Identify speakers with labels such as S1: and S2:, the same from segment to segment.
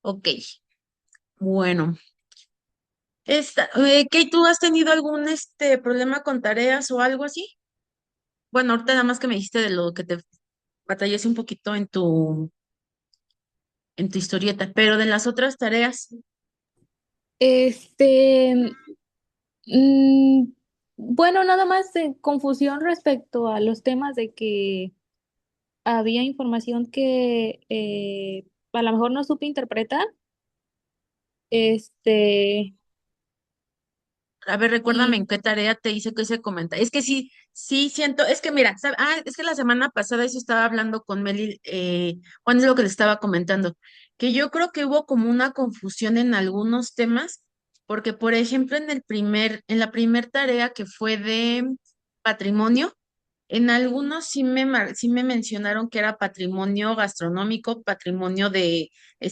S1: Ok, bueno. Kate, ¿tú has tenido algún problema con tareas o algo así? Bueno, ahorita nada más que me dijiste de lo que te batallaste un poquito en tu historieta, pero de las otras tareas,
S2: Este, mm, bueno, nada más confusión respecto a los temas de que había información que a lo mejor no supe interpretar. Este,
S1: a ver, recuérdame en
S2: y
S1: qué tarea te hice que ese comentario. Es que sí, sí siento, es que mira, es que la semana pasada eso estaba hablando con Meli, Juan es lo que le estaba comentando, que yo creo que hubo como una confusión en algunos temas, porque por ejemplo en la primer tarea que fue de patrimonio, en algunos sí me mencionaron que era patrimonio gastronómico, patrimonio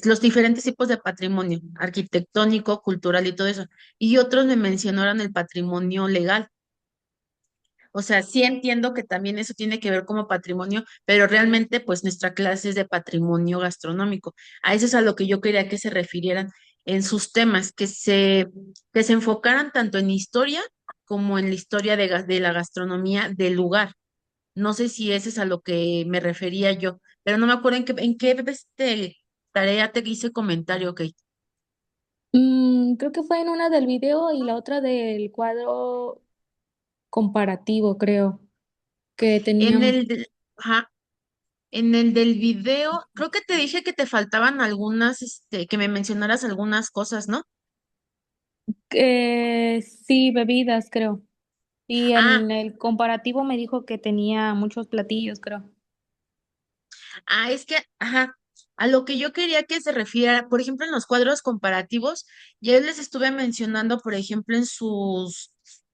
S1: los diferentes tipos de patrimonio, arquitectónico, cultural y todo eso. Y otros me mencionaron el patrimonio legal. O sea, sí entiendo que también eso tiene que ver como patrimonio, pero realmente pues nuestra clase es de patrimonio gastronómico. A eso es a lo que yo quería que se refirieran en sus temas, que se enfocaran tanto en historia como en la historia de la gastronomía del lugar. No sé si ese es a lo que me refería yo, pero no me acuerdo en qué tarea te hice comentario, ok.
S2: creo que fue en una del video y la otra del cuadro comparativo, creo, que
S1: En
S2: teníamos.
S1: ajá, en el del video, creo que te dije que te faltaban algunas, que me mencionaras algunas cosas, ¿no?
S2: Sí, bebidas, creo. Y
S1: Ah,
S2: en el comparativo me dijo que tenía muchos platillos, creo.
S1: es que, ajá, a lo que yo quería que se refiera, por ejemplo, en los cuadros comparativos, ya les estuve mencionando, por ejemplo,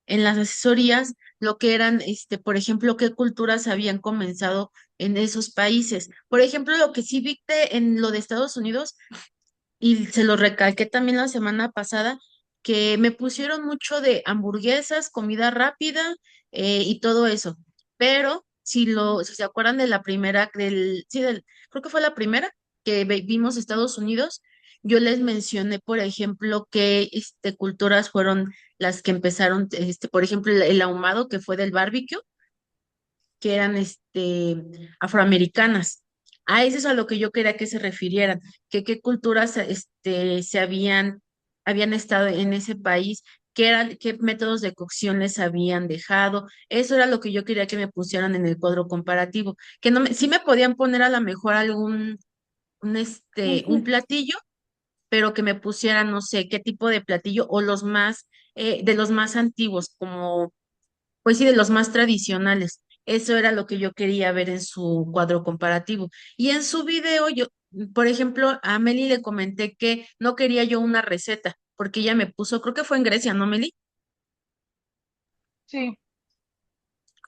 S1: en las asesorías, lo que eran, por ejemplo, qué culturas habían comenzado en esos países. Por ejemplo, lo que sí viste en lo de Estados Unidos, y se lo recalqué también la semana pasada, que me pusieron mucho de hamburguesas, comida rápida, y todo eso. Pero si se acuerdan de la primera, creo que fue la primera que vimos Estados Unidos, yo les mencioné, por ejemplo, que culturas fueron las que empezaron, por ejemplo, el ahumado que fue del barbecue, que eran afroamericanas. A eso es a lo que yo quería que se refirieran, que qué culturas habían estado en ese país, qué métodos de cocción les habían dejado. Eso era lo que yo quería que me pusieran en el cuadro comparativo, que no me, sí me podían poner a lo mejor un
S2: Ujú.
S1: platillo, pero que me pusieran, no sé, qué tipo de platillo, o de los más antiguos, como pues sí, de los más tradicionales. Eso era lo que yo quería ver en su cuadro comparativo. Y en su video, por ejemplo, a Meli le comenté que no quería yo una receta, porque ella me puso, creo que fue en Grecia, ¿no, Meli?
S2: Sí,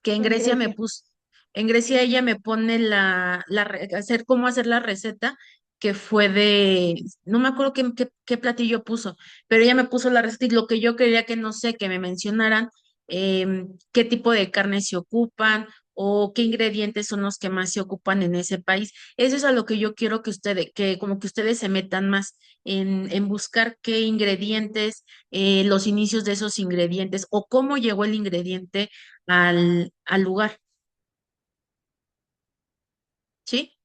S1: Que en
S2: fue en
S1: Grecia
S2: Grecia.
S1: en Grecia ella me pone cómo hacer la receta, que fue no me acuerdo qué platillo puso, pero ella me puso la receta y lo que yo quería que no sé, que me mencionaran qué tipo de carne se ocupan o qué ingredientes son los que más se ocupan en ese país. Eso es a lo que yo quiero que como que ustedes se metan más en buscar qué ingredientes, los inicios de esos ingredientes o cómo llegó el ingrediente al lugar, ¿sí?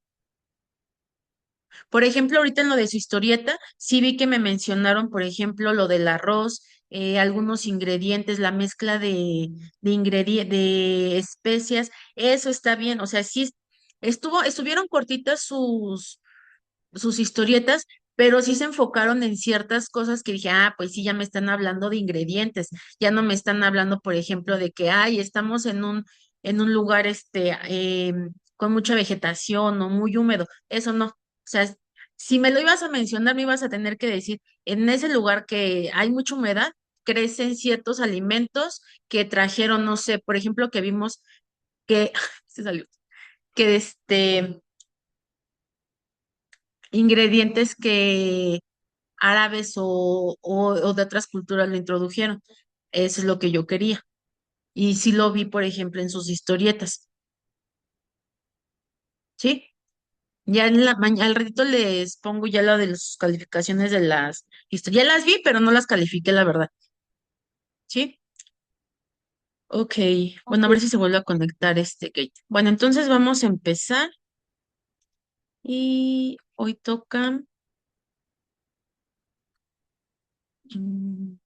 S1: Por ejemplo, ahorita en lo de su historieta, sí vi que me mencionaron, por ejemplo, lo del arroz, algunos ingredientes, la mezcla de especias, eso está bien, o sea, sí estuvieron cortitas sus historietas, pero sí se enfocaron en ciertas cosas que dije, pues sí, ya me están hablando de ingredientes, ya no me están hablando, por ejemplo, de que, estamos en un lugar, con mucha vegetación o muy húmedo, eso no. O sea, si me lo ibas a mencionar, me ibas a tener que decir, en ese lugar que hay mucha humedad, crecen ciertos alimentos que trajeron, no sé, por ejemplo, que vimos que, se salió, que ingredientes que árabes o de otras culturas lo introdujeron. Eso es lo que yo quería. Y sí lo vi, por ejemplo, en sus historietas. ¿Sí? Ya en la mañana, al ratito les pongo ya la de las calificaciones de las historias. Ya las vi, pero no las califiqué, la verdad. ¿Sí? Ok. Bueno, a ver si se vuelve a conectar este gate. Bueno, entonces vamos a empezar. Y hoy toca. mm,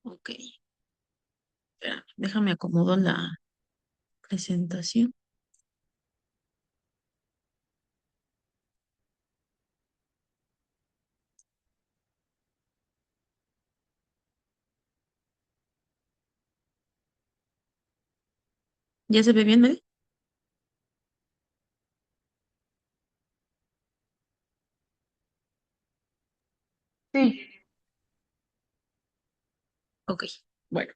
S1: ok. Espera, déjame acomodo la presentación. ¿Ya se ve bien, Mel? Sí. Ok. Bueno,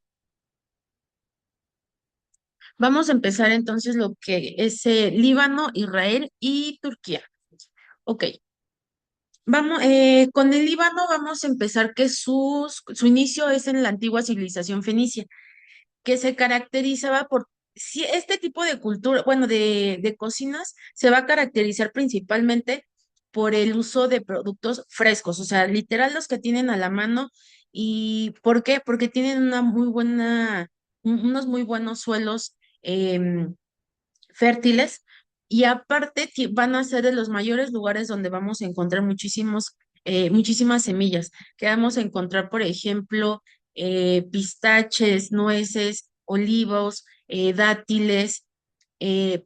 S1: vamos a empezar entonces lo que es Líbano, Israel y Turquía. Ok. Vamos, con el Líbano vamos a empezar que su inicio es en la antigua civilización fenicia, que se caracterizaba por, si este tipo de cultura, bueno, de cocinas, se va a caracterizar principalmente por el uso de productos frescos, o sea, literal los que tienen a la mano. ¿Y por qué? Porque tienen una muy buena, unos muy buenos suelos fértiles y aparte van a ser de los mayores lugares donde vamos a encontrar muchísimas semillas, que vamos a encontrar, por ejemplo, pistaches, nueces, olivos, dátiles,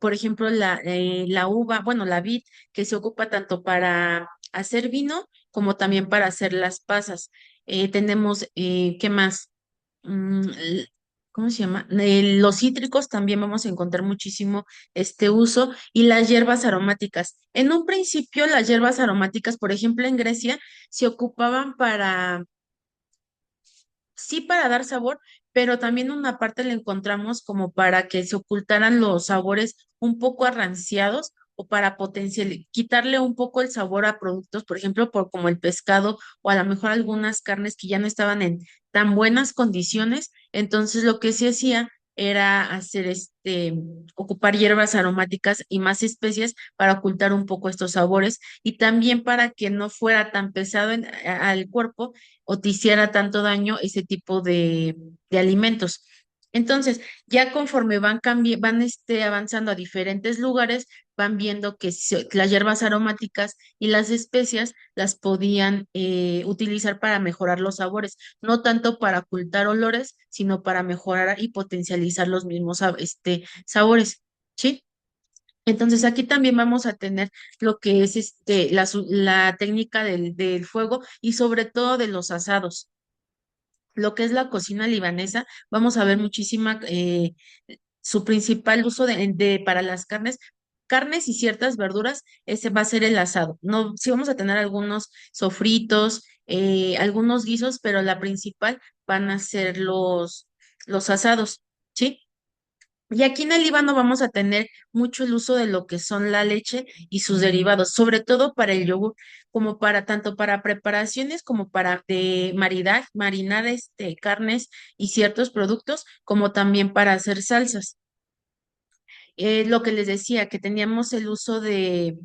S1: por ejemplo, la uva, bueno, la vid, que se ocupa tanto para hacer vino como también para hacer las pasas. Tenemos, ¿qué más? mm, l- ¿Cómo se llama? Los cítricos también vamos a encontrar muchísimo este uso y las hierbas aromáticas. En un principio, las hierbas aromáticas, por ejemplo, en Grecia, se ocupaban para sí para dar sabor, pero también una parte la encontramos como para que se ocultaran los sabores un poco arranciados o para potenciar, quitarle un poco el sabor a productos, por ejemplo, por como el pescado o a lo mejor algunas carnes que ya no estaban en tan buenas condiciones. Entonces lo que se hacía era hacer ocupar hierbas aromáticas y más especias para ocultar un poco estos sabores y también para que no fuera tan pesado al cuerpo o te hiciera tanto daño ese tipo de alimentos. Entonces, ya conforme van avanzando a diferentes lugares, van viendo que las hierbas aromáticas y las especias las podían utilizar para mejorar los sabores, no tanto para ocultar olores, sino para mejorar y potencializar los mismos sabores. ¿Sí? Entonces aquí también vamos a tener lo que es la técnica del fuego y sobre todo de los asados. Lo que es la cocina libanesa, vamos a ver su principal uso para las carnes y ciertas verduras, ese va a ser el asado. No, sí vamos a tener algunos sofritos, algunos guisos, pero la principal van a ser los asados, ¿sí? Y aquí en el Líbano vamos a tener mucho el uso de lo que son la leche y sus derivados, sobre todo para el yogur, como para tanto para preparaciones como para marinar carnes y ciertos productos, como también para hacer salsas. Lo que les decía, que teníamos el uso de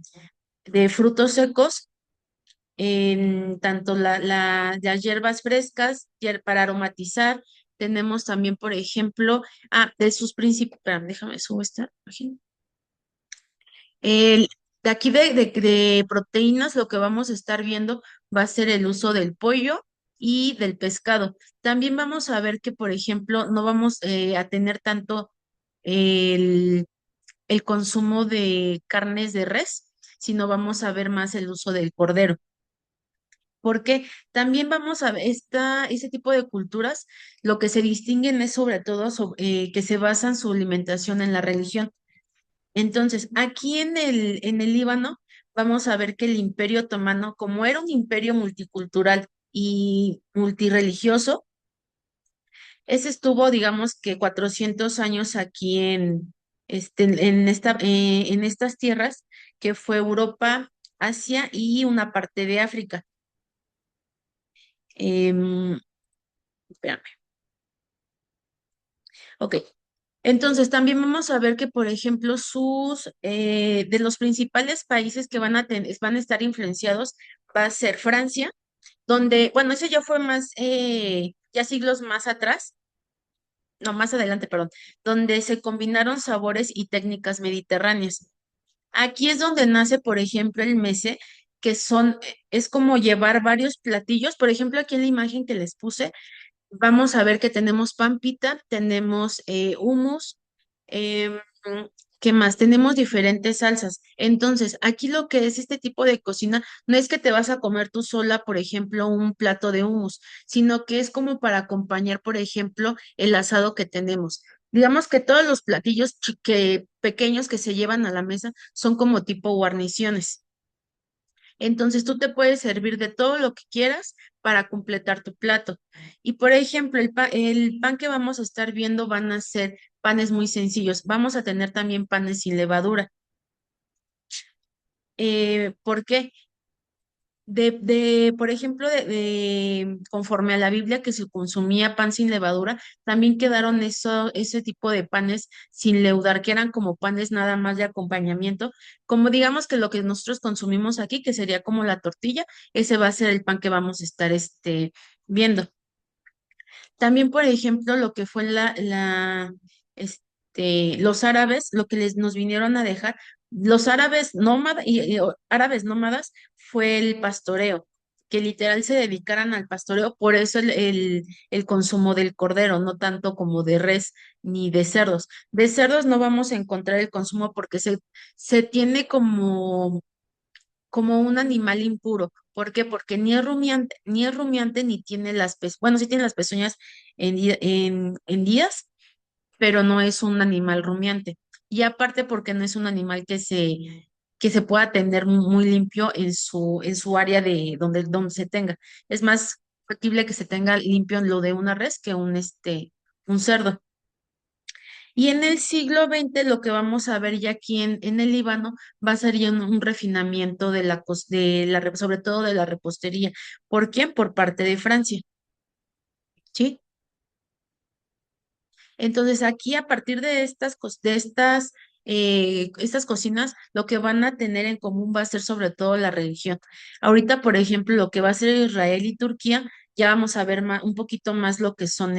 S1: frutos secos en tanto las hierbas frescas para aromatizar. Tenemos también, por ejemplo, de sus principios, déjame subo esta página. El, de aquí de proteínas, lo que vamos a estar viendo va a ser el uso del pollo y del pescado. También vamos a ver que, por ejemplo, no vamos a tener tanto el, el consumo de carnes de res, sino vamos a ver más el uso del cordero. Porque también vamos a ver ese tipo de culturas, lo que se distinguen es sobre todo que se basan su alimentación en la religión. Entonces, aquí en el Líbano, vamos a ver que el Imperio Otomano, como era un imperio multicultural y multirreligioso, ese estuvo, digamos que 400 años aquí en estas tierras, que fue Europa, Asia y una parte de África. Espérame. Ok. Entonces, también vamos a ver que, por ejemplo, de los principales países que van a estar influenciados, va a ser Francia, donde, bueno, ese ya fue más, ya siglos más atrás, no, más adelante, perdón, donde se combinaron sabores y técnicas mediterráneas. Aquí es donde nace, por ejemplo, el mese, es como llevar varios platillos. Por ejemplo, aquí en la imagen que les puse, vamos a ver que tenemos pampita, tenemos hummus, em, ¿qué más? Tenemos diferentes salsas. Entonces, aquí lo que es este tipo de cocina, no es que te vas a comer tú sola, por ejemplo, un plato de hummus, sino que es como para acompañar, por ejemplo, el asado que tenemos. Digamos que todos los platillos pequeños que se llevan a la mesa son como tipo guarniciones. Entonces tú te puedes servir de todo lo que quieras para completar tu plato. Y por ejemplo, el pan que vamos a estar viendo van a ser panes muy sencillos. Vamos a tener también panes sin levadura. ¿Por qué? Por ejemplo, conforme a la Biblia que se consumía pan sin levadura, también quedaron ese tipo de panes sin leudar, que eran como panes nada más de acompañamiento, como digamos que lo que nosotros consumimos aquí, que sería como la tortilla, ese va a ser el pan que vamos a estar viendo. También, por ejemplo, lo que fue los árabes, lo que nos vinieron a dejar, los árabes nómadas árabes nómadas fue el pastoreo, que literal se dedicaran al pastoreo, por eso el consumo del cordero, no tanto como de res ni de cerdos. De cerdos no vamos a encontrar el consumo porque se tiene como un animal impuro. ¿Por qué? Porque ni es rumiante ni tiene bueno, sí tiene las pezuñas hendidas, pero no es un animal rumiante. Y aparte porque no es un animal que se pueda tener muy limpio en su área donde se tenga. Es más factible que se tenga limpio en lo de una res que un cerdo. Y en el siglo XX lo que vamos a ver ya aquí en el Líbano va a ser ya un refinamiento sobre todo de la repostería. ¿Por quién? Por parte de Francia, ¿sí? Entonces aquí a partir de estas cocinas, lo que van a tener en común va a ser sobre todo la religión. Ahorita, por ejemplo, lo que va a ser Israel y Turquía, ya vamos a ver un poquito más lo que son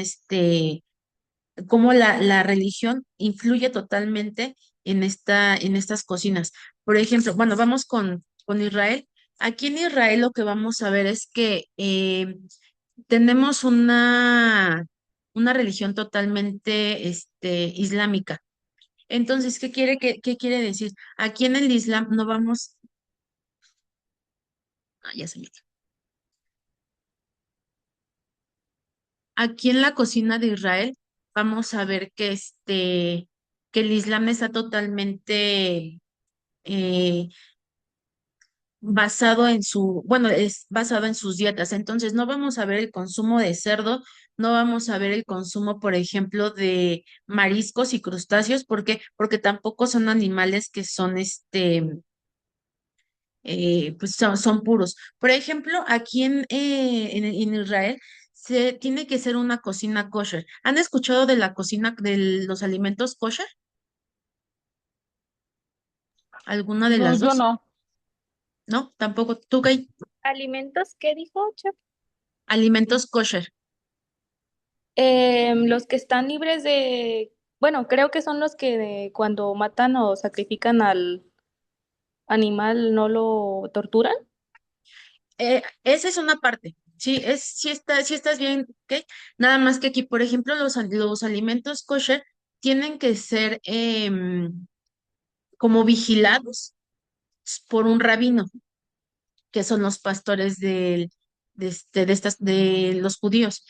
S1: cómo la religión influye totalmente en estas cocinas. Por ejemplo, bueno, vamos con Israel. Aquí en Israel lo que vamos a ver es que tenemos una religión totalmente islámica. Entonces, ¿qué quiere decir? Aquí en el Islam no vamos, ya se me. Aquí en la cocina de Israel vamos a ver que el Islam está totalmente eh, bueno, es basado en sus dietas. Entonces, no vamos a ver el consumo de cerdo, no vamos a ver el consumo, por ejemplo, de mariscos y crustáceos, ¿por qué? Porque tampoco son animales que pues son puros. Por ejemplo, aquí en Israel se tiene que ser una cocina kosher. ¿Han escuchado de la cocina de los alimentos kosher? ¿Alguna de
S2: No,
S1: las
S2: yo
S1: dos?
S2: no.
S1: ¿No? Tampoco. ¿Tú qué?
S2: ¿Alimentos qué dijo, chef?
S1: Alimentos kosher.
S2: Los que están libres de, bueno, creo que son los que cuando matan o sacrifican al animal no lo torturan.
S1: Esa es una parte. Sí, sí estás bien, ¿ok? Nada más que aquí, por ejemplo, los alimentos kosher tienen que ser como vigilados por un rabino, que son los pastores de los judíos.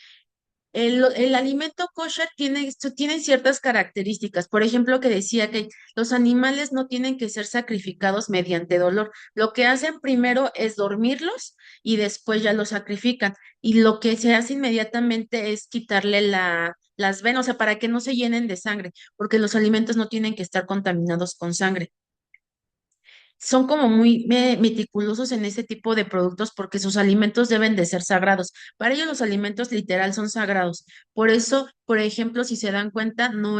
S1: El alimento kosher tiene ciertas características. Por ejemplo, que decía que los animales no tienen que ser sacrificados mediante dolor. Lo que hacen primero es dormirlos y después ya los sacrifican. Y lo que se hace inmediatamente es quitarle las venas, o sea, para que no se llenen de sangre, porque los alimentos no tienen que estar contaminados con sangre. son como muy meticulosos en ese tipo de productos porque sus alimentos deben de ser sagrados. Para ellos los alimentos literal son sagrados. Por eso, por ejemplo, si se dan cuenta, no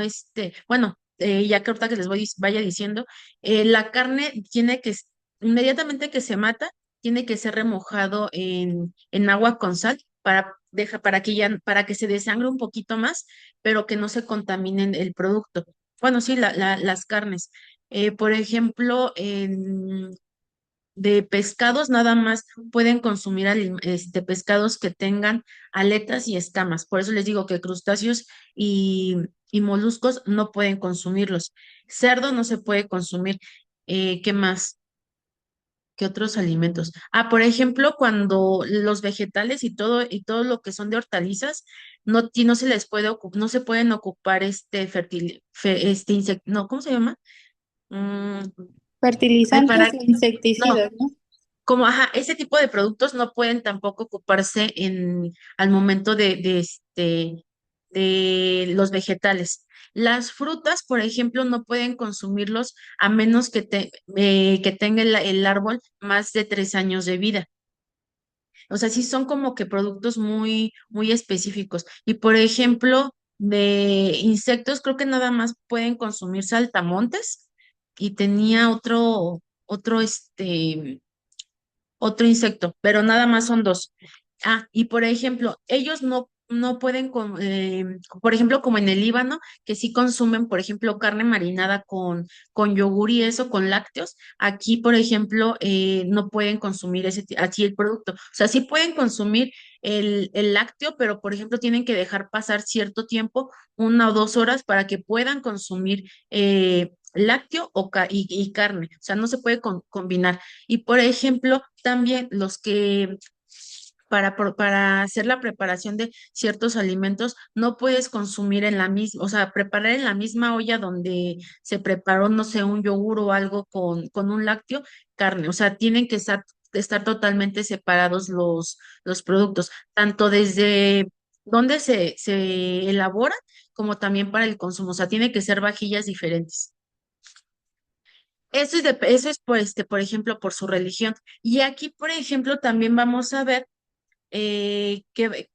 S1: bueno, ya que ahorita que les vaya diciendo, la carne tiene que, inmediatamente que se mata, tiene que ser remojado en agua con sal para que se desangre un poquito más, pero que no se contaminen el producto. Bueno, sí, las carnes. Por ejemplo, de pescados nada más pueden consumir pescados que tengan aletas y escamas. Por eso les digo que crustáceos y moluscos no pueden consumirlos. Cerdo no se puede consumir. ¿Qué más? ¿Qué otros alimentos? Ah, por ejemplo, cuando los vegetales y todo lo que son de hortalizas, no se les puede no se pueden ocupar no, ¿cómo se llama? Mm, ay,
S2: Fertilizantes
S1: para,
S2: e
S1: no,
S2: insecticidas, ¿no?
S1: como, ajá, ese tipo de productos no pueden tampoco ocuparse al momento de los vegetales. Las frutas, por ejemplo, no pueden consumirlos a menos que tenga el árbol más de 3 años de vida. O sea, sí son como que productos muy, muy específicos. Y por ejemplo, de insectos, creo que nada más pueden consumir saltamontes y tenía otro insecto, pero nada más son dos. Ah, y por ejemplo, ellos no pueden, por ejemplo, como en el Líbano, que sí consumen, por ejemplo, carne marinada con yogur y eso, con lácteos. Aquí, por ejemplo, no pueden consumir así el producto. O sea, sí pueden consumir el lácteo, pero, por ejemplo, tienen que dejar pasar cierto tiempo, 1 o 2 horas, para que puedan consumir lácteo y carne. O sea, no se puede combinar. Y por ejemplo, también para hacer la preparación de ciertos alimentos, no puedes consumir en la misma, o sea, preparar en la misma olla donde se preparó, no sé, un yogur o algo con un lácteo, carne. O sea, tienen que estar totalmente separados los productos, tanto desde donde se elabora como también para el consumo. O sea, tiene que ser vajillas diferentes. Eso es por ejemplo, por su religión. Y aquí, por ejemplo, también vamos a ver que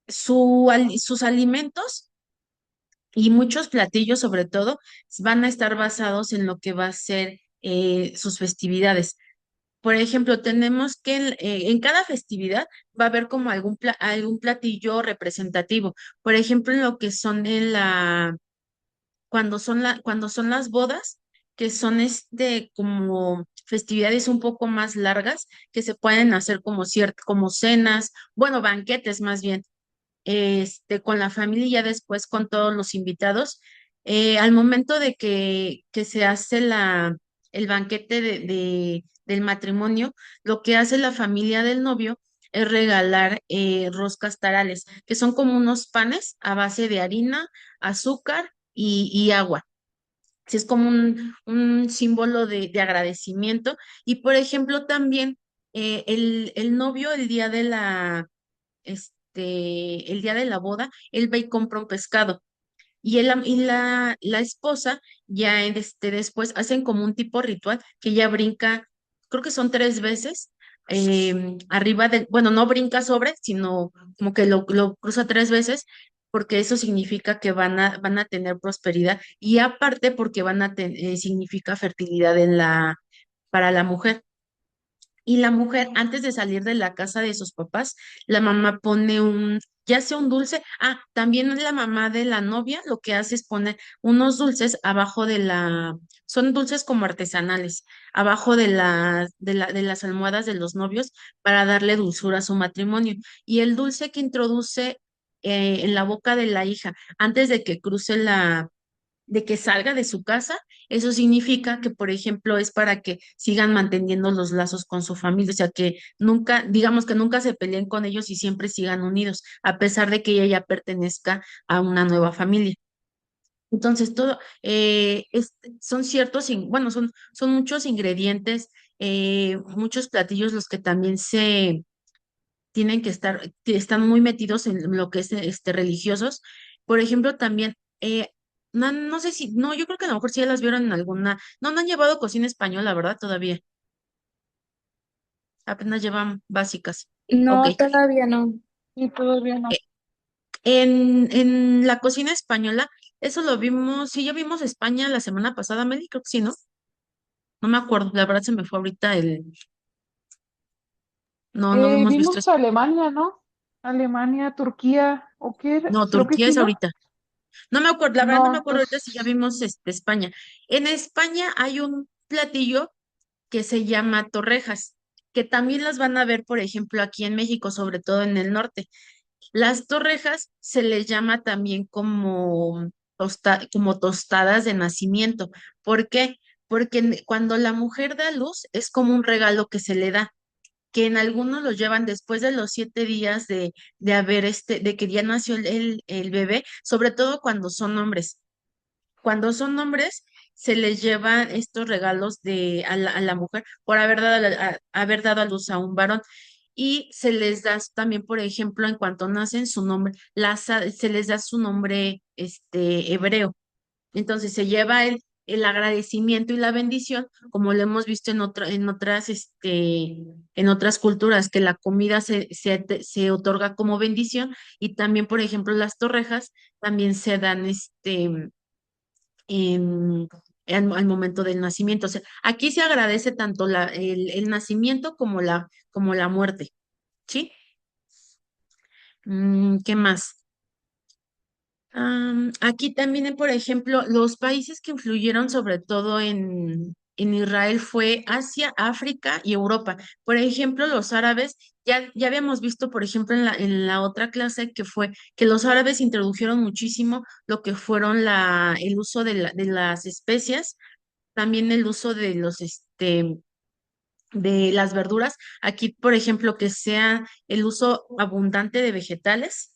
S1: sus alimentos y muchos platillos, sobre todo, van a estar basados en lo que va a ser sus festividades. Por ejemplo, tenemos que en cada festividad va a haber como algún platillo representativo. Por ejemplo, en lo que son cuando son las bodas, que son como festividades un poco más largas, que se pueden hacer como cenas, bueno, banquetes más bien, con la familia y ya después con todos los invitados. Al momento de que se hace el banquete del matrimonio, lo que hace la familia del novio es regalar roscas tarales, que son como unos panes a base de harina, azúcar y agua. Sí, es como un símbolo de agradecimiento. Y por ejemplo, también el novio el día de la boda, él va y compra un pescado. Y la esposa ya después hacen como un tipo ritual que ella brinca, creo que son 3 veces, arriba bueno, no brinca sobre, sino como que lo cruza 3 veces, porque eso significa que van a tener prosperidad y aparte porque significa fertilidad para la mujer. Y la mujer, antes de salir de la casa de sus papás, la mamá pone ya sea un dulce. Ah, también la mamá de la novia lo que hace es poner unos dulces abajo son dulces como artesanales, abajo de las almohadas de los novios para darle dulzura a su matrimonio. Y el dulce que introduce en la boca de la hija antes de que cruce de que salga de su casa, eso significa que, por ejemplo, es para que sigan manteniendo los lazos con su familia, o sea, que nunca, digamos que nunca se peleen con ellos y siempre sigan unidos, a pesar de que ella ya pertenezca a una nueva familia. Entonces, son bueno, son muchos ingredientes, muchos platillos los que también tienen que están muy metidos en lo que es religiosos. Por ejemplo, también no, no sé si, no, yo creo que a lo mejor sí ya las vieron en alguna, no, no han llevado cocina española, ¿verdad? Todavía, apenas llevan básicas. Ok.
S2: No, todavía no.
S3: Y todavía no.
S1: En la cocina española, eso lo vimos, sí, ya vimos España la semana pasada, Meli, creo que sí, ¿no? No me acuerdo, la verdad se me fue ahorita no, no hemos visto,
S3: Vimos Alemania, ¿no? Alemania, Turquía, ¿o qué era?
S1: no,
S3: Creo que
S1: Turquía
S3: sí,
S1: es
S3: ¿no?
S1: ahorita. No me acuerdo, la verdad no
S3: No,
S1: me acuerdo ahorita si ya
S3: entonces,
S1: vimos España. En España hay un platillo que se llama torrejas, que también las van a ver, por ejemplo, aquí en México, sobre todo en el norte. Las torrejas se les llama también como, como tostadas de nacimiento. ¿Por qué? Porque cuando la mujer da a luz es como un regalo que se le da, que en algunos lo llevan después de los 7 días de haber de que ya nació el bebé, sobre todo cuando son hombres. Cuando son hombres, se les llevan estos regalos a la mujer por haber dado, haber dado a luz a un varón. Y se les da también, por ejemplo, en cuanto nacen su nombre, se les da su nombre hebreo. Entonces se lleva el agradecimiento y la bendición, como lo hemos visto en otras culturas, que la comida se otorga como bendición, y también, por ejemplo, las torrejas también se dan en, al momento del nacimiento. O sea, aquí se agradece tanto el nacimiento como la muerte, ¿sí? ¿Qué más? Aquí también, por ejemplo, los países que influyeron sobre todo en Israel fue Asia, África y Europa. Por ejemplo, los árabes, ya habíamos visto, por ejemplo, en la otra clase que fue que los árabes introdujeron muchísimo lo que fueron el uso de las especias, también el uso de las verduras. Aquí, por ejemplo, que sea el uso abundante de vegetales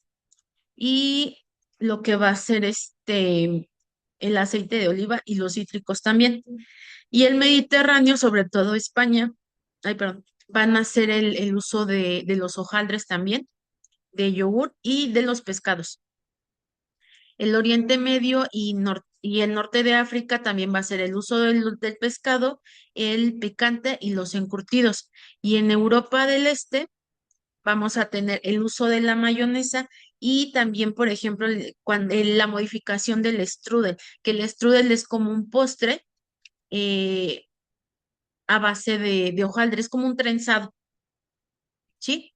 S1: y lo que va a ser el aceite de oliva y los cítricos también. Y el Mediterráneo, sobre todo España, ay, perdón, van a hacer el uso de los hojaldres también, de yogur y de los pescados. El Oriente Medio y el norte de África también va a ser el uso del pescado, el picante y los encurtidos. Y en Europa del Este vamos a tener el uso de la mayonesa y también, por ejemplo, la modificación del strudel, que el strudel es como un postre eh, a base de hojaldre, es como un trenzado, ¿sí?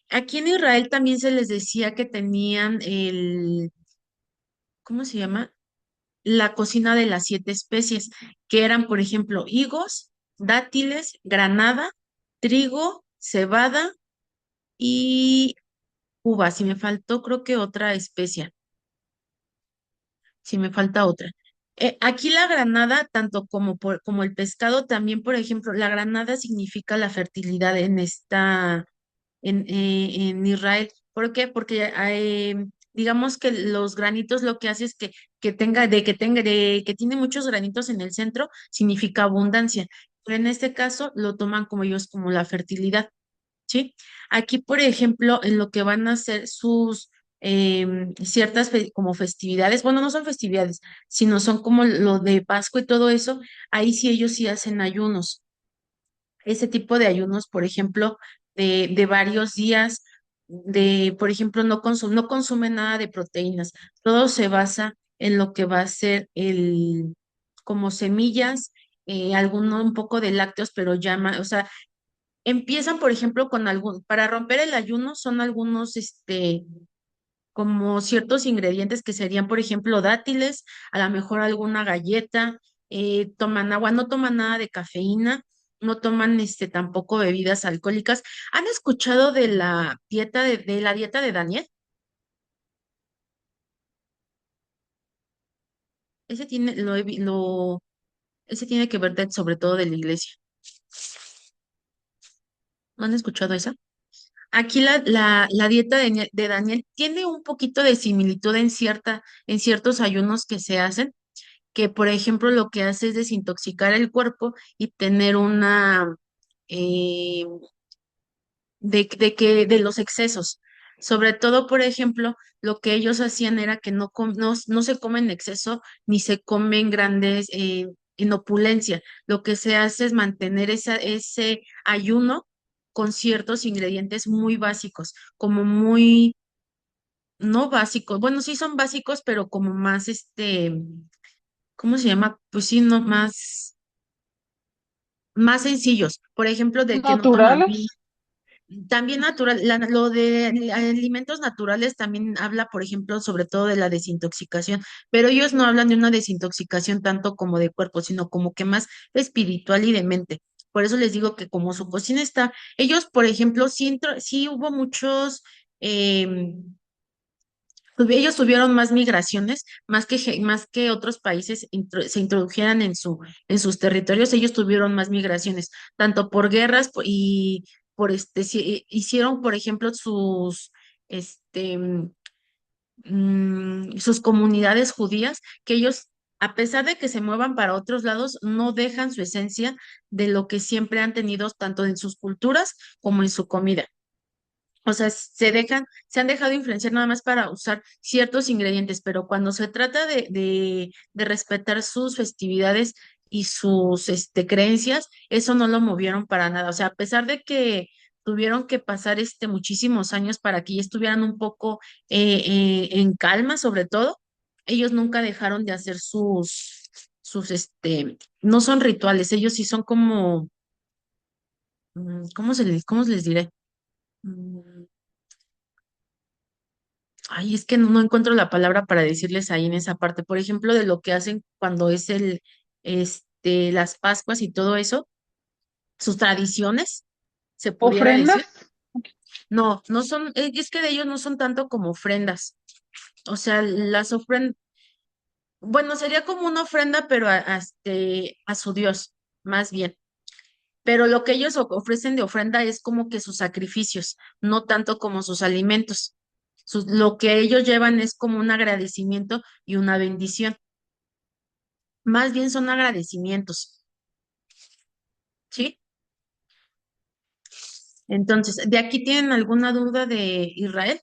S1: Aquí en Israel también se les decía que tenían ¿cómo se llama? La cocina de las 7 especies, que eran, por ejemplo, higos, dátiles, granada, trigo, cebada y uvas. Si me faltó, creo que otra especia, si me falta otra. Aquí la granada, tanto como el pescado, también, por ejemplo, la granada significa la fertilidad en Israel. ¿Por qué? Porque digamos que los granitos lo que hace es de que tiene muchos granitos en el centro, significa abundancia. Pero en este caso lo toman como ellos como la fertilidad, ¿sí? Aquí, por ejemplo, en lo que van a ser sus ciertas como festividades, bueno, no son festividades, sino son como lo de Pascua y todo eso, ahí sí ellos sí hacen ayunos, ese tipo de ayunos, por ejemplo, de varios días, por ejemplo, no consume nada de proteínas, todo se basa en lo que va a ser como semillas, un poco de lácteos, pero o sea, empiezan, por ejemplo, para romper el ayuno son algunos, como ciertos ingredientes que serían, por ejemplo, dátiles, a lo mejor alguna galleta, toman agua, no toman nada de cafeína, no toman tampoco bebidas alcohólicas. ¿Han escuchado de la dieta de la dieta de Daniel? Ese tiene, ese tiene que ver sobre todo de la iglesia. ¿No han escuchado esa? Aquí la dieta de Daniel tiene un poquito de similitud en ciertos ayunos que se hacen, que por ejemplo lo que hace es desintoxicar el cuerpo y tener eh, de los excesos. Sobre todo, por ejemplo, lo que ellos hacían era que no se come en exceso ni se comen grandes en opulencia. Lo que se hace es mantener ese ayuno con ciertos ingredientes muy básicos, como muy, no básicos, bueno, sí son básicos, pero como más, ¿cómo se llama? Pues sí, no, más sencillos. Por ejemplo, de que no toman vino.
S3: ¿Naturales?
S1: También natural, lo de alimentos naturales también habla, por ejemplo, sobre todo de la desintoxicación, pero ellos no hablan de una desintoxicación tanto como de cuerpo, sino como que más espiritual y de mente. Por eso les digo que como su cocina está, ellos, por ejemplo, sí hubo muchos, ellos tuvieron más migraciones, más que otros países se introdujeran en sus territorios, ellos tuvieron más migraciones, tanto por guerras y por hicieron, por ejemplo, este, sus comunidades judías, que ellos, a pesar de que se muevan para otros lados, no dejan su esencia de lo que siempre han tenido, tanto en sus culturas como en su comida. O sea, se han dejado influenciar nada más para usar ciertos ingredientes, pero cuando se trata de respetar sus festividades y sus creencias, eso no lo movieron para nada. O sea, a pesar de que tuvieron que pasar muchísimos años para que ya estuvieran un poco en calma, sobre todo, ellos nunca dejaron de hacer no son rituales, ellos sí son como, cómo les diré? Mm, Ay, es que no encuentro la palabra para decirles ahí en esa parte. Por ejemplo, de lo que hacen cuando es las Pascuas y todo eso, sus tradiciones, se pudiera decir.
S3: ¿Ofrendas?
S1: No, no son, es que de ellos no son tanto como ofrendas. O sea, las ofrendas, bueno, sería como una ofrenda, pero a su Dios, más bien. Pero lo que ellos ofrecen de ofrenda es como que sus sacrificios, no tanto como sus alimentos. Lo que ellos llevan es como un agradecimiento y una bendición. Más bien son agradecimientos, ¿sí? Entonces, ¿de aquí tienen alguna duda de Israel?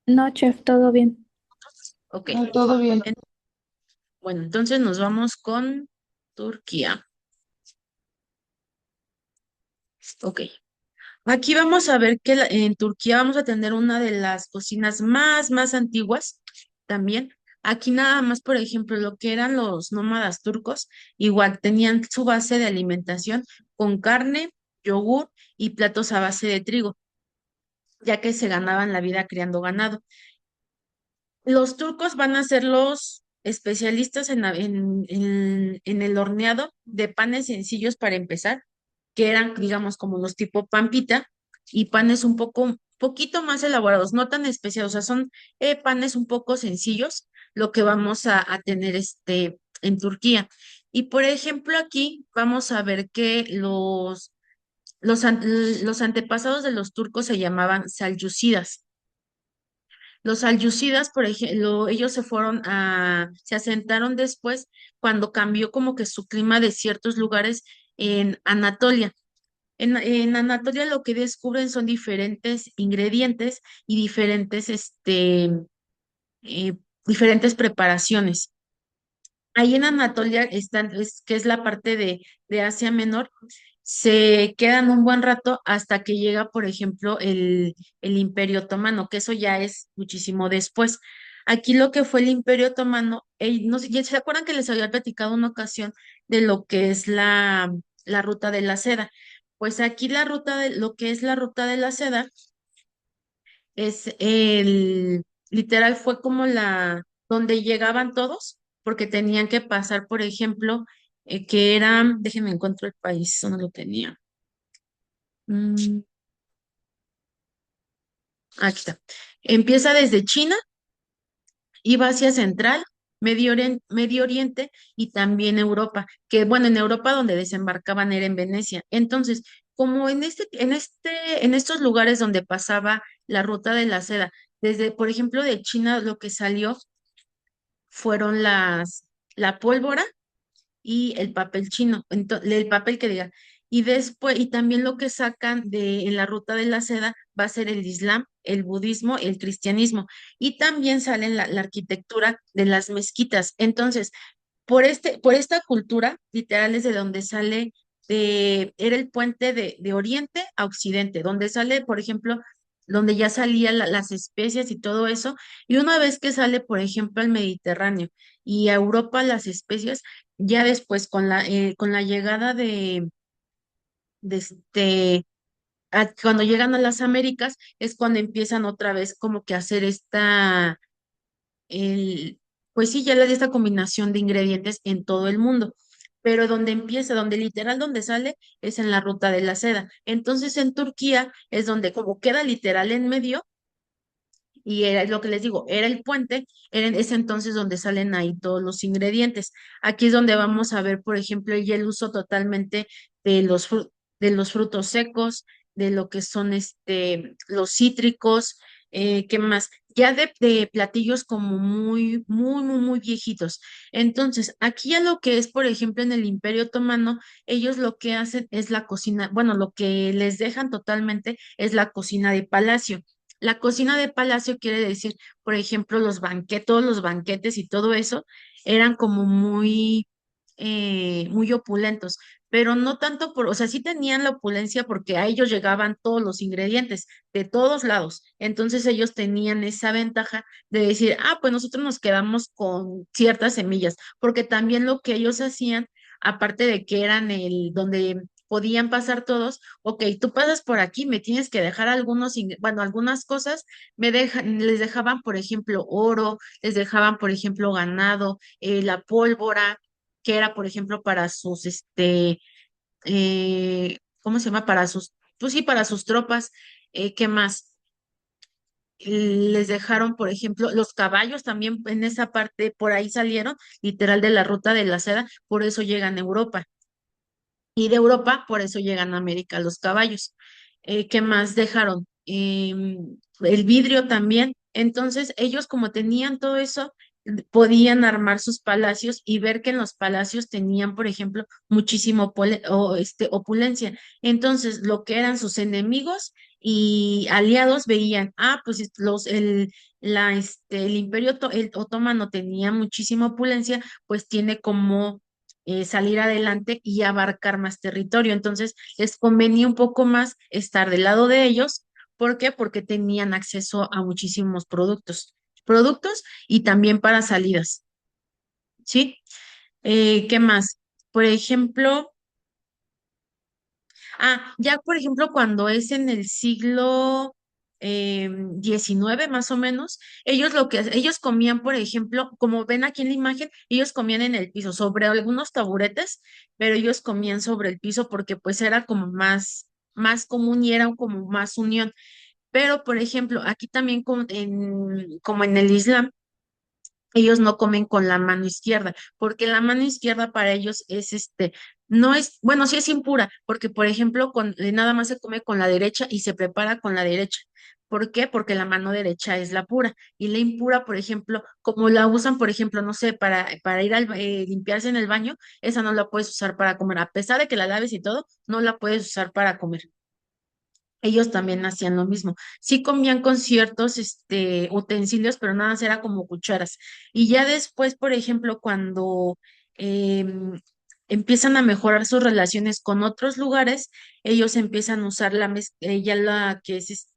S2: No, chef, todo bien.
S1: Ok.
S3: No, todo bien.
S1: En- bueno, entonces nos vamos con Turquía. Ok. Aquí vamos a ver que en Turquía vamos a tener una de las cocinas más antiguas también. Aquí nada más, por ejemplo, lo que eran los nómadas turcos, igual tenían su base de alimentación con carne, yogur y platos a base de trigo, ya que se ganaban la vida criando ganado. Los turcos van a ser los especialistas en el horneado de panes sencillos para empezar, que eran, digamos, como los tipo pampita y panes poquito más elaborados, no tan especiados, o sea, son panes un poco sencillos, lo que vamos a tener en Turquía. Y por ejemplo, aquí vamos a ver que los antepasados de los turcos se llamaban salyúcidas. Los alyúcidas, por ejemplo, ellos se asentaron después cuando cambió como que su clima de ciertos lugares en Anatolia. En Anatolia lo que descubren son diferentes ingredientes y eh, diferentes preparaciones. Ahí en Anatolia están, que es la parte de Asia Menor, se quedan un buen rato hasta que llega, por ejemplo, el Imperio Otomano, que eso ya es muchísimo después. Aquí lo que fue el Imperio Otomano, no sé, ¿ya se acuerdan que les había platicado una ocasión de lo que es la ruta de la seda? Pues aquí lo que es la ruta de la seda es literal fue como donde llegaban todos, porque tenían que pasar, por ejemplo, que era, déjenme encuentro el país, donde lo tenía. Mm, Aquí está. Empieza desde China, iba hacia Central, Medio Oriente y también Europa, que bueno, en Europa donde desembarcaban era en Venecia. Entonces, como en estos lugares donde pasaba la ruta de la seda, desde, por ejemplo, de China, lo que salió fueron la pólvora y el papel chino, el papel que diga. Y después, y también lo que sacan de en la ruta de la seda va a ser el Islam, el budismo, el cristianismo. Y también sale la arquitectura de las mezquitas. Entonces, por esta cultura, literal es de donde sale, era el puente de Oriente a Occidente, donde sale, por ejemplo, donde ya salían las especias y todo eso, y una vez que sale, por ejemplo, al Mediterráneo y a Europa las especias, ya después con la llegada de cuando llegan a las Américas, es cuando empiezan otra vez como que a hacer el, pues sí, ya le di esta combinación de ingredientes en todo el mundo, pero donde empieza, donde literal, donde sale, es en la ruta de la seda. Entonces en Turquía es donde como queda literal en medio, y era lo que les digo, era el puente, era en ese entonces donde salen ahí todos los ingredientes. Aquí es donde vamos a ver, por ejemplo, ya el uso totalmente de de los frutos secos, de lo que son los cítricos, ¿qué más? Ya de platillos como muy viejitos. Entonces, aquí ya lo que es, por ejemplo, en el Imperio Otomano, ellos lo que hacen es la cocina, bueno, lo que les dejan totalmente es la cocina de palacio. La cocina de palacio quiere decir, por ejemplo, todos los banquetes y todo eso eran como muy opulentos, pero no tanto o sea, sí tenían la opulencia porque a ellos llegaban todos los ingredientes de todos lados. Entonces ellos tenían esa ventaja de decir, ah, pues nosotros nos quedamos con ciertas semillas, porque también lo que ellos hacían, aparte de que eran donde podían pasar todos, ok, tú pasas por aquí, me tienes que dejar bueno, algunas cosas, les dejaban, por ejemplo, oro, les dejaban, por ejemplo, ganado, la pólvora, que era, por ejemplo, para ¿cómo se llama? Pues sí, para sus tropas, ¿qué más? Les dejaron, por ejemplo, los caballos también en esa parte, por ahí salieron, literal de la ruta de la seda, por eso llegan a Europa. Y de Europa, por eso llegan a América los caballos. ¿Qué más dejaron? El vidrio también. Entonces, ellos como tenían todo eso, podían armar sus palacios y ver que en los palacios tenían, por ejemplo, muchísimo opulencia. Entonces, lo que eran sus enemigos y aliados veían, ah, pues el el otomano tenía muchísima opulencia, pues tiene como salir adelante y abarcar más territorio. Entonces, les convenía un poco más estar del lado de ellos. ¿Por qué? Porque tenían acceso a muchísimos productos y también para salidas, ¿sí? ¿Qué más? Por ejemplo, ya por ejemplo, cuando es en el siglo XIX más o menos, ellos comían, por ejemplo, como ven aquí en la imagen, ellos comían en el piso, sobre algunos taburetes, pero ellos comían sobre el piso porque pues era como más común y era como más unión. Pero, por ejemplo, aquí también como en el Islam, ellos no comen con la mano izquierda, porque la mano izquierda para ellos no es, bueno, sí es impura, porque por ejemplo, nada más se come con la derecha y se prepara con la derecha. ¿Por qué? Porque la mano derecha es la pura y la impura, por ejemplo, como la usan, por ejemplo, no sé, para ir limpiarse en el baño, esa no la puedes usar para comer, a pesar de que la laves y todo, no la puedes usar para comer. Ellos también hacían lo mismo. Sí comían con ciertos utensilios, pero nada más era como cucharas. Y ya después, por ejemplo, cuando em, empiezan a mejorar sus relaciones con otros lugares, ellos empiezan a usar ya la que es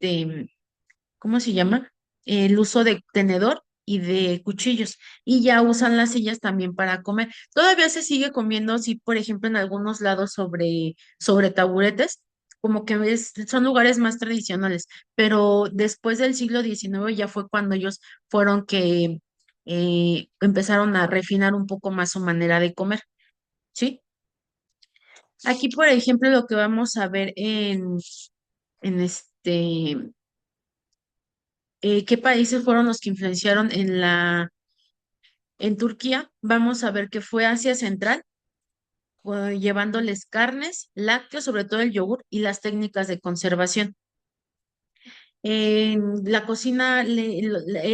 S1: ¿cómo se llama? El uso de tenedor y de cuchillos. Y ya usan las sillas también para comer. Todavía se sigue comiendo, sí, por ejemplo, en algunos lados sobre taburetes, como que son lugares más tradicionales, pero después del siglo XIX ya fue cuando ellos fueron que empezaron a refinar un poco más su manera de comer, ¿sí? Aquí, por ejemplo, lo que vamos a ver en qué países fueron los que influenciaron en Turquía. Vamos a ver que fue Asia Central, llevándoles carnes, lácteos, sobre todo el yogur y las técnicas de conservación. En la cocina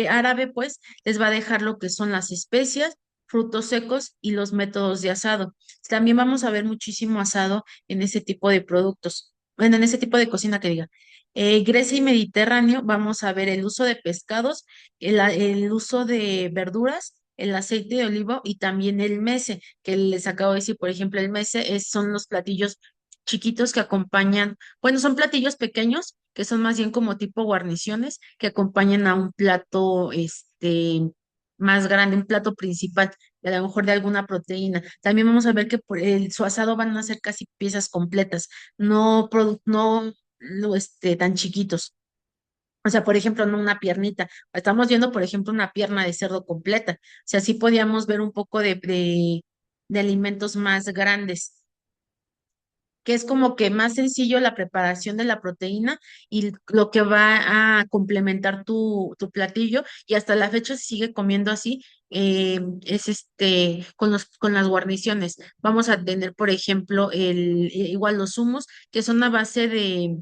S1: árabe, pues, les va a dejar lo que son las especias, frutos secos y los métodos de asado. También vamos a ver muchísimo asado en ese tipo de productos, bueno, en ese tipo de cocina que diga. Grecia y Mediterráneo, vamos a ver el uso de pescados, el uso de verduras, el aceite de olivo y también el mese, que les acabo de decir, por ejemplo, el mese son los platillos chiquitos que acompañan, bueno, son platillos pequeños que son más bien como tipo guarniciones que acompañan a un plato, más grande, un plato principal, y a lo mejor de alguna proteína. También vamos a ver que por su asado van a ser casi piezas completas, no tan chiquitos. O sea, por ejemplo, no una piernita. Estamos viendo, por ejemplo, una pierna de cerdo completa. O sea, sí podíamos ver un poco de alimentos más grandes, que es como que más sencillo la preparación de la proteína y lo que va a complementar tu platillo, y hasta la fecha se sigue comiendo así, es con las guarniciones. Vamos a tener, por ejemplo, igual los hummus, que son a base de,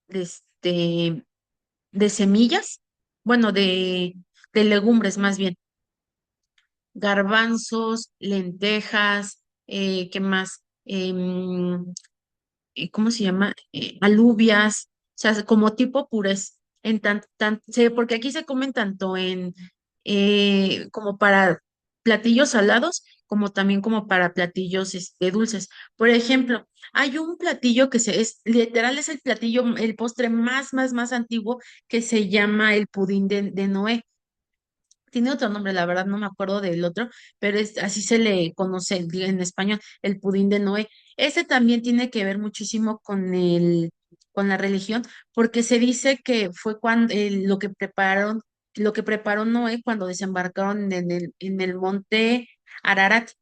S1: este, de semillas, bueno, de legumbres más bien, garbanzos, lentejas, ¿qué más? ¿Cómo se llama? Alubias, o sea, como tipo purés, porque aquí se comen tanto como para platillos salados, como también como para platillos dulces. Por ejemplo, hay un platillo literal es el platillo, el postre más antiguo, que se llama el pudín de Noé. Tiene otro nombre, la verdad no me acuerdo del otro, pero así se le conoce en español, el pudín de Noé. Ese también tiene que ver muchísimo con la religión, porque se dice que fue cuando lo que preparó Noé cuando desembarcaron en el monte Ararat,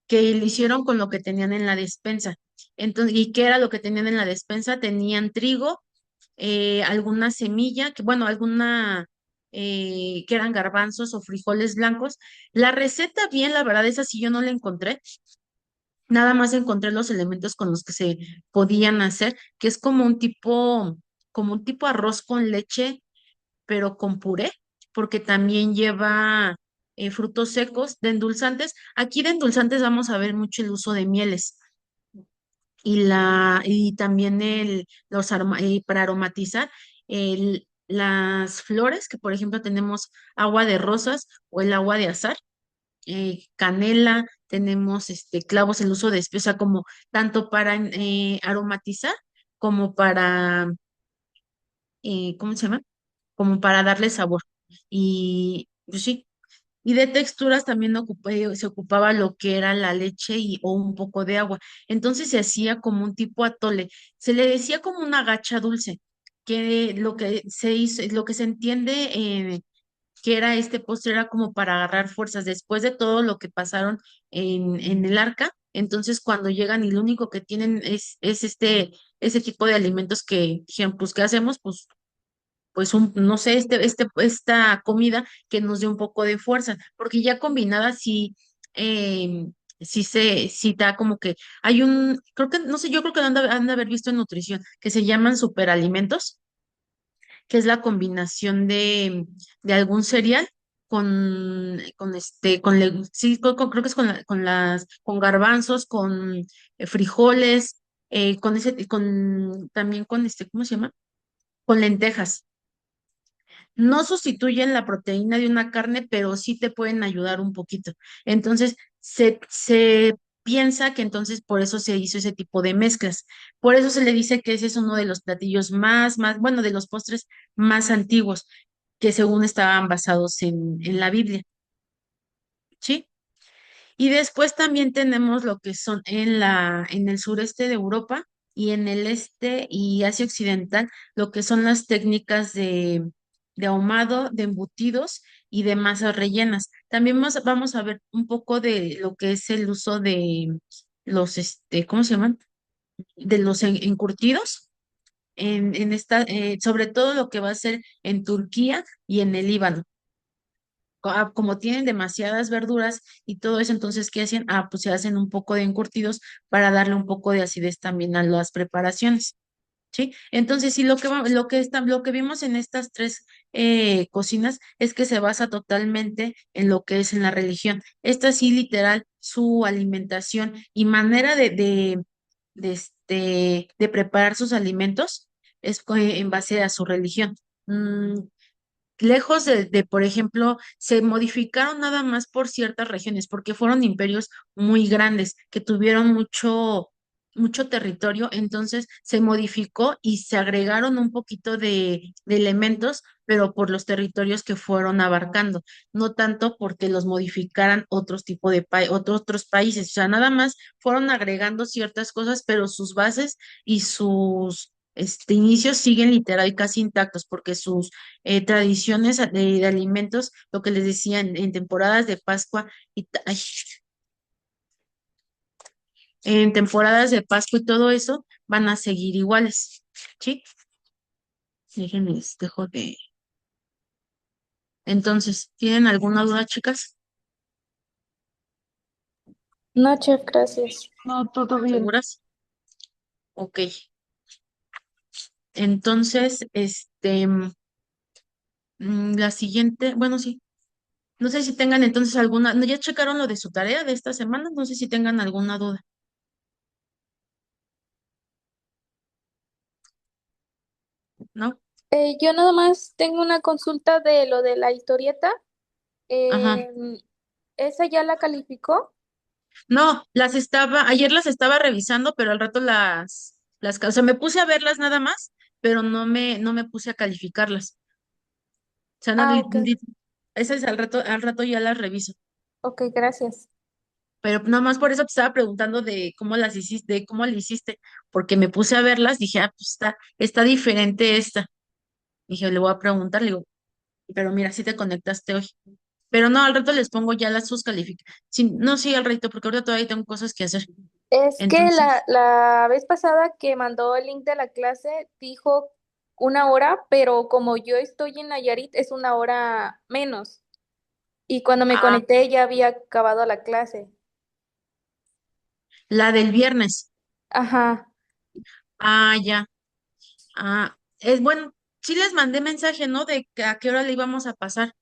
S1: que lo hicieron con lo que tenían en la despensa. Entonces, ¿y qué era lo que tenían en la despensa? Tenían trigo, alguna semilla, que eran garbanzos o frijoles blancos. La receta bien, la verdad, esa sí yo no la encontré. Nada más encontré los elementos con los que se podían hacer, que es como un tipo arroz con leche, pero con puré, porque también lleva frutos secos de endulzantes. Aquí de endulzantes vamos a ver mucho el uso de mieles y también para aromatizar las flores, que por ejemplo tenemos agua de rosas o el agua de azar, canela, tenemos clavos, el uso de especias, o sea, como tanto para aromatizar como para, ¿cómo se llama? Como para darle sabor. Y pues sí, y de texturas también se ocupaba lo que era la leche o un poco de agua. Entonces se hacía como un tipo atole. Se le decía como una gacha dulce, que lo que se hizo, lo que se entiende, que era este postre era como para agarrar fuerzas después de todo lo que pasaron en el arca. Entonces cuando llegan y lo único que tienen es ese tipo de alimentos que dijeron, pues, ¿qué hacemos? Pues no sé, esta comida que nos dé un poco de fuerza, porque ya combinada eh, sí da como que creo que, no sé, yo creo que han de haber visto en nutrición, que se llaman superalimentos, que es la combinación de algún cereal sí, creo que es con garbanzos, con frijoles, también con ¿cómo se llama? Con lentejas. No sustituyen la proteína de una carne, pero sí te pueden ayudar un poquito. Entonces, se piensa que entonces por eso se hizo ese tipo de mezclas. Por eso se le dice que ese es uno de los platillos bueno, de los postres más antiguos, que según estaban basados en la Biblia. ¿Sí? Y después también tenemos lo que son en el sureste de Europa y en el este y Asia Occidental, lo que son las técnicas de ahumado, de embutidos y de masas rellenas. También vamos a ver un poco de lo que es el uso de ¿cómo se llaman? De los encurtidos sobre todo lo que va a ser en Turquía y en el Líbano. Como tienen demasiadas verduras y todo eso, entonces, ¿qué hacen? Pues se hacen un poco de encurtidos para darle un poco de acidez también a las preparaciones, ¿sí? Entonces, sí, lo que vimos en estas tres cocinas es que se basa totalmente en lo que es en la religión. Esta sí, literal, su alimentación y manera de preparar sus alimentos es en base a su religión. Mm, lejos por ejemplo, se modificaron nada más por ciertas regiones, porque fueron imperios muy grandes, que tuvieron mucho territorio, entonces se modificó y se agregaron un poquito de elementos, pero por los territorios que fueron abarcando, no tanto porque los modificaran otros tipos otros países, o sea, nada más fueron agregando ciertas cosas, pero sus bases y sus inicios siguen literal casi intactos, porque sus tradiciones de alimentos, lo que les decía en temporadas de Pascua ay, en temporadas de Pascua y todo eso van a seguir iguales, ¿sí? Déjenme, les dejo de... Entonces, ¿tienen alguna duda, chicas?
S2: No, chef, gracias.
S3: No, todo bien.
S1: ¿Seguras? Ok. Entonces, la siguiente, bueno, sí. No sé si tengan entonces alguna, ¿no ya checaron lo de su tarea de esta semana? No sé si tengan alguna duda, ¿no?
S2: Yo nada más tengo una consulta de lo de la historieta.
S1: Ajá.
S2: Em, ¿Esa ya la calificó?
S1: No, ayer las estaba revisando, pero al rato o sea, me puse a verlas nada más, pero no me puse a calificarlas. O sea, no,
S2: Ah, ok,
S1: esas al rato ya las reviso.
S2: ok, gracias.
S1: Pero nada más por eso te estaba preguntando de cómo las hiciste, de cómo le hiciste, porque me puse a verlas, dije, ah, pues está diferente esta. Dije, le voy a preguntar, le digo, pero mira, si te conectaste hoy. Pero no, al rato les pongo ya sus calificaciones. Sí, no, sí, al ratito, porque ahorita todavía tengo cosas que hacer.
S2: Es que
S1: Entonces,
S2: la vez pasada que mandó el link de la clase dijo una hora, pero como yo estoy en Nayarit es una hora menos. Y cuando me
S1: ah,
S2: conecté ya había acabado la clase.
S1: la del viernes.
S2: Ajá.
S1: Ah, ya. Ah, es bueno, sí les mandé mensaje, ¿no? De a qué hora le íbamos a pasar.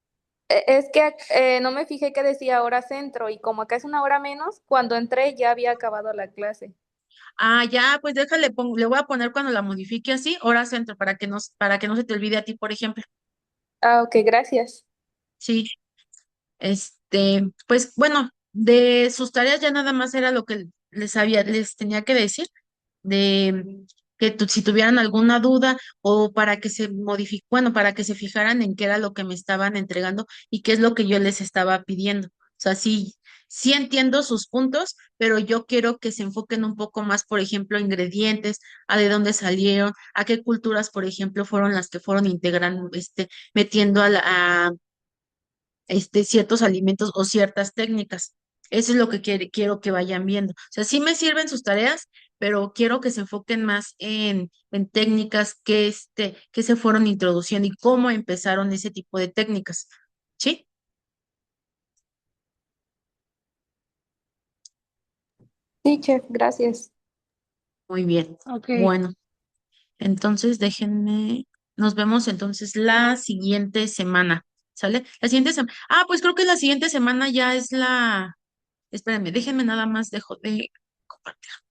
S2: Es que no me fijé que decía hora centro y como acá es una hora menos, cuando entré ya había acabado la clase.
S1: Ah, ya, pues le voy a poner cuando la modifique así, hora centro, para que no se te olvide a ti, por ejemplo.
S2: Ah, ok, gracias.
S1: Sí, pues bueno, de sus tareas ya nada más era lo que les tenía que decir, de que si tuvieran alguna duda o para que bueno, para que se fijaran en qué era lo que me estaban entregando y qué es lo que yo les estaba pidiendo. O sea, sí, sí entiendo sus puntos, pero yo quiero que se enfoquen un poco más, por ejemplo, ingredientes, a de dónde salieron, a qué culturas, por ejemplo, fueron las que fueron integrando, metiendo ciertos alimentos o ciertas técnicas. Eso es lo que quiero que vayan viendo. O sea, sí me sirven sus tareas, pero quiero que se enfoquen más en técnicas que se fueron introduciendo y cómo empezaron ese tipo de técnicas. ¿Sí?
S2: Sí, chef, gracias.
S1: Muy bien.
S3: Ok.
S1: Bueno, entonces nos vemos entonces la siguiente semana. ¿Sale? La siguiente semana. Ah, pues creo que la siguiente semana ya es espérenme, déjenme nada más, dejo de compartir.